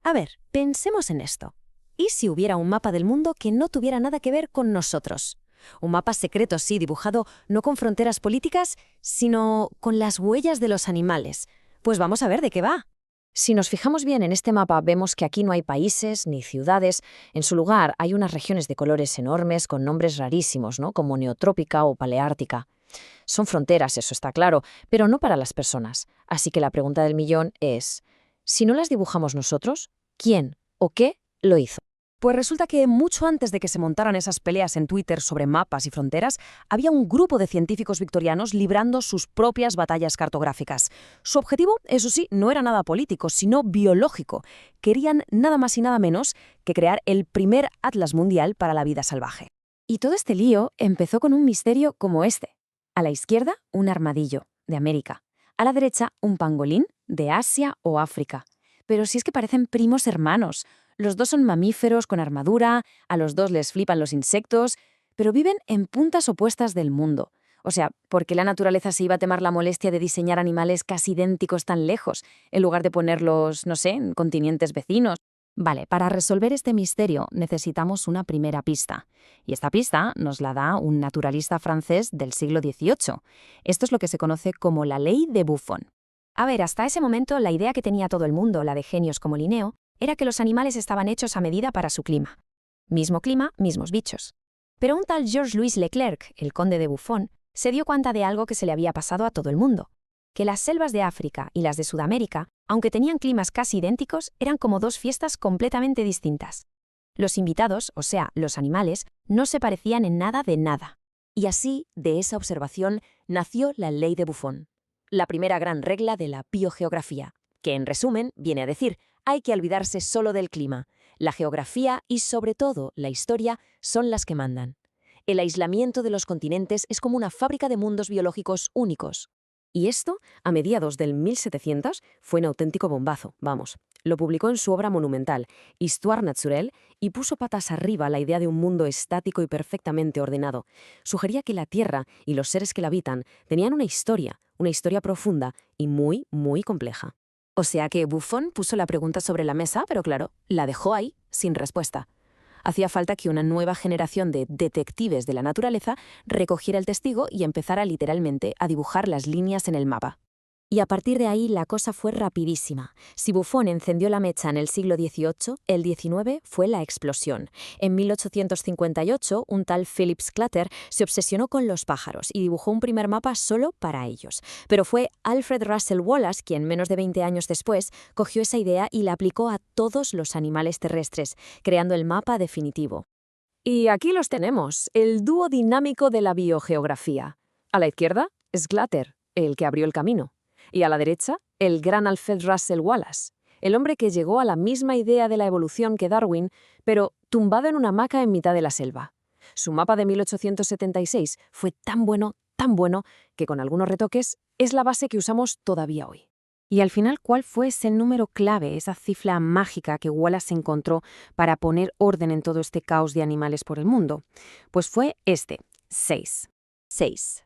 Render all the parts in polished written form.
A ver, pensemos en esto. ¿Y si hubiera un mapa del mundo que no tuviera nada que ver con nosotros? Un mapa secreto, sí, dibujado no con fronteras políticas, sino con las huellas de los animales. Pues vamos a ver de qué va. Si nos fijamos bien en este mapa, vemos que aquí no hay países ni ciudades. En su lugar hay unas regiones de colores enormes con nombres rarísimos, ¿no? Como Neotrópica o Paleártica. Son fronteras, eso está claro, pero no para las personas. Así que la pregunta del millón es, si no las dibujamos nosotros, ¿quién o qué lo hizo? Pues resulta que mucho antes de que se montaran esas peleas en Twitter sobre mapas y fronteras, había un grupo de científicos victorianos librando sus propias batallas cartográficas. Su objetivo, eso sí, no era nada político, sino biológico. Querían nada más y nada menos que crear el primer atlas mundial para la vida salvaje. Y todo este lío empezó con un misterio como este. A la izquierda, un armadillo, de América. A la derecha, un pangolín, de Asia o África. Pero si es que parecen primos hermanos. Los dos son mamíferos con armadura, a los dos les flipan los insectos, pero viven en puntas opuestas del mundo. O sea, ¿por qué la naturaleza se iba a tomar la molestia de diseñar animales casi idénticos tan lejos, en lugar de ponerlos, no sé, en continentes vecinos? Vale, para resolver este misterio necesitamos una primera pista. Y esta pista nos la da un naturalista francés del siglo XVIII. Esto es lo que se conoce como la ley de Buffon. A ver, hasta ese momento la idea que tenía todo el mundo, la de genios como Linneo, era que los animales estaban hechos a medida para su clima. Mismo clima, mismos bichos. Pero un tal Georges-Louis Leclerc, el conde de Buffon, se dio cuenta de algo que se le había pasado a todo el mundo, que las selvas de África y las de Sudamérica, aunque tenían climas casi idénticos, eran como dos fiestas completamente distintas. Los invitados, o sea, los animales, no se parecían en nada de nada. Y así, de esa observación, nació la ley de Buffon, la primera gran regla de la biogeografía, que en resumen viene a decir, hay que olvidarse solo del clima. La geografía y sobre todo la historia son las que mandan. El aislamiento de los continentes es como una fábrica de mundos biológicos únicos. Y esto, a mediados del 1700, fue un auténtico bombazo, vamos. Lo publicó en su obra monumental, Histoire naturelle, y puso patas arriba la idea de un mundo estático y perfectamente ordenado. Sugería que la Tierra y los seres que la habitan tenían una historia profunda y muy, muy compleja. O sea que Buffon puso la pregunta sobre la mesa, pero claro, la dejó ahí, sin respuesta. Hacía falta que una nueva generación de detectives de la naturaleza recogiera el testigo y empezara literalmente a dibujar las líneas en el mapa. Y a partir de ahí la cosa fue rapidísima. Si Buffon encendió la mecha en el siglo XVIII, el XIX fue la explosión. En 1858, un tal Philip Sclater se obsesionó con los pájaros y dibujó un primer mapa solo para ellos. Pero fue Alfred Russel Wallace quien, menos de 20 años después, cogió esa idea y la aplicó a todos los animales terrestres, creando el mapa definitivo. Y aquí los tenemos, el dúo dinámico de la biogeografía. A la izquierda, Sclater, el que abrió el camino. Y a la derecha, el gran Alfred Russel Wallace, el hombre que llegó a la misma idea de la evolución que Darwin, pero tumbado en una hamaca en mitad de la selva. Su mapa de 1876 fue tan bueno, que con algunos retoques es la base que usamos todavía hoy. Y al final, ¿cuál fue ese número clave, esa cifra mágica que Wallace encontró para poner orden en todo este caos de animales por el mundo? Pues fue este, 6. 6.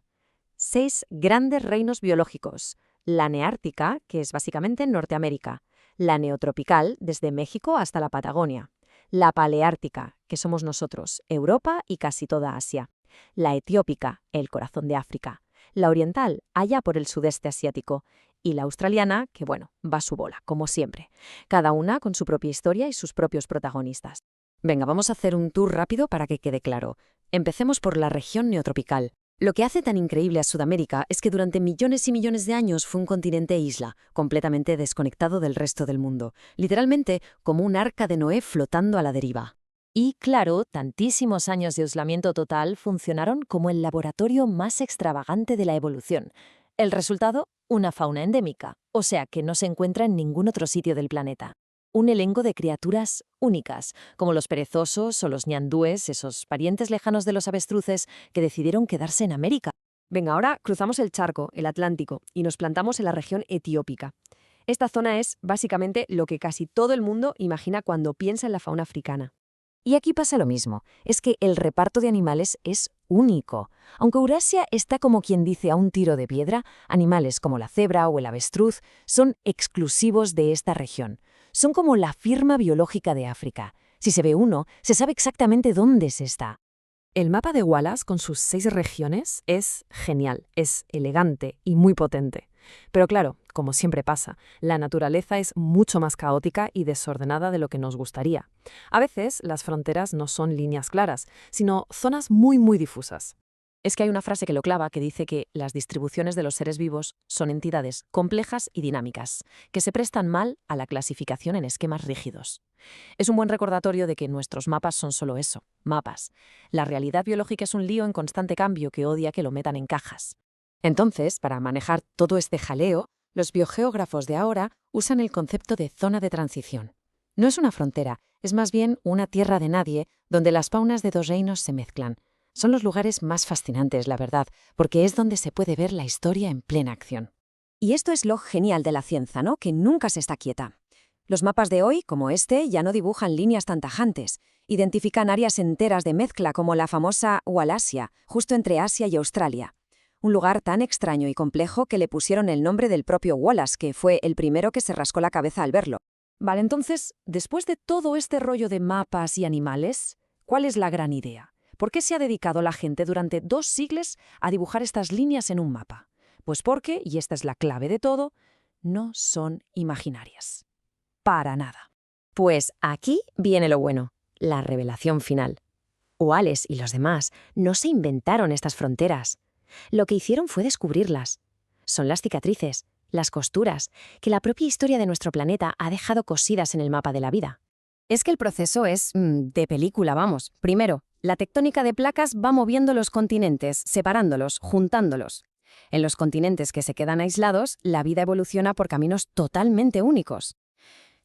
6 grandes reinos biológicos. La neártica, que es básicamente Norteamérica, la neotropical, desde México hasta la Patagonia, la paleártica, que somos nosotros, Europa y casi toda Asia, la etiópica, el corazón de África, la oriental, allá por el sudeste asiático, y la australiana, que bueno, va a su bola, como siempre, cada una con su propia historia y sus propios protagonistas. Venga, vamos a hacer un tour rápido para que quede claro. Empecemos por la región neotropical. Lo que hace tan increíble a Sudamérica es que durante millones y millones de años fue un continente isla, completamente desconectado del resto del mundo, literalmente como un arca de Noé flotando a la deriva. Y claro, tantísimos años de aislamiento total funcionaron como el laboratorio más extravagante de la evolución. El resultado, una fauna endémica, o sea que no se encuentra en ningún otro sitio del planeta. Un elenco de criaturas únicas, como los perezosos o los ñandúes, esos parientes lejanos de los avestruces que decidieron quedarse en América. Venga, ahora cruzamos el charco, el Atlántico, y nos plantamos en la región etiópica. Esta zona es, básicamente, lo que casi todo el mundo imagina cuando piensa en la fauna africana. Y aquí pasa lo mismo, es que el reparto de animales es único. Aunque Eurasia está como quien dice a un tiro de piedra, animales como la cebra o el avestruz son exclusivos de esta región. Son como la firma biológica de África. Si se ve uno, se sabe exactamente dónde se está. El mapa de Wallace, con sus 6 regiones, es genial, es elegante y muy potente. Pero claro, como siempre pasa, la naturaleza es mucho más caótica y desordenada de lo que nos gustaría. A veces, las fronteras no son líneas claras, sino zonas muy difusas. Es que hay una frase que lo clava que dice que las distribuciones de los seres vivos son entidades complejas y dinámicas, que se prestan mal a la clasificación en esquemas rígidos. Es un buen recordatorio de que nuestros mapas son solo eso, mapas. La realidad biológica es un lío en constante cambio que odia que lo metan en cajas. Entonces, para manejar todo este jaleo, los biogeógrafos de ahora usan el concepto de zona de transición. No es una frontera, es más bien una tierra de nadie donde las faunas de dos reinos se mezclan. Son los lugares más fascinantes, la verdad, porque es donde se puede ver la historia en plena acción. Y esto es lo genial de la ciencia, ¿no? Que nunca se está quieta. Los mapas de hoy, como este, ya no dibujan líneas tan tajantes. Identifican áreas enteras de mezcla como la famosa Wallacea, justo entre Asia y Australia. Un lugar tan extraño y complejo que le pusieron el nombre del propio Wallace, que fue el primero que se rascó la cabeza al verlo. Vale, entonces, después de todo este rollo de mapas y animales, ¿cuál es la gran idea? ¿Por qué se ha dedicado la gente durante 2 siglos a dibujar estas líneas en un mapa? Pues porque, y esta es la clave de todo, no son imaginarias. Para nada. Pues aquí viene lo bueno, la revelación final. Wallace y los demás no se inventaron estas fronteras. Lo que hicieron fue descubrirlas. Son las cicatrices, las costuras, que la propia historia de nuestro planeta ha dejado cosidas en el mapa de la vida. Es que el proceso es de película, vamos. Primero, la tectónica de placas va moviendo los continentes, separándolos, juntándolos. En los continentes que se quedan aislados, la vida evoluciona por caminos totalmente únicos.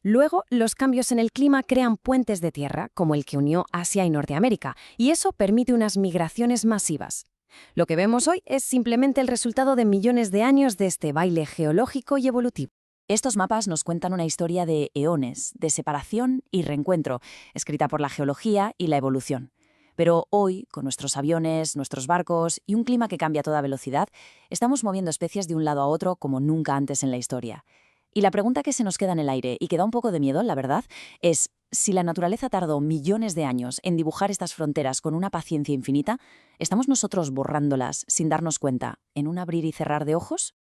Luego, los cambios en el clima crean puentes de tierra, como el que unió Asia y Norteamérica, y eso permite unas migraciones masivas. Lo que vemos hoy es simplemente el resultado de millones de años de este baile geológico y evolutivo. Estos mapas nos cuentan una historia de eones, de separación y reencuentro, escrita por la geología y la evolución. Pero hoy, con nuestros aviones, nuestros barcos y un clima que cambia a toda velocidad, estamos moviendo especies de un lado a otro como nunca antes en la historia. Y la pregunta que se nos queda en el aire y que da un poco de miedo, la verdad, es si la naturaleza tardó millones de años en dibujar estas fronteras con una paciencia infinita, ¿estamos nosotros borrándolas sin darnos cuenta en un abrir y cerrar de ojos?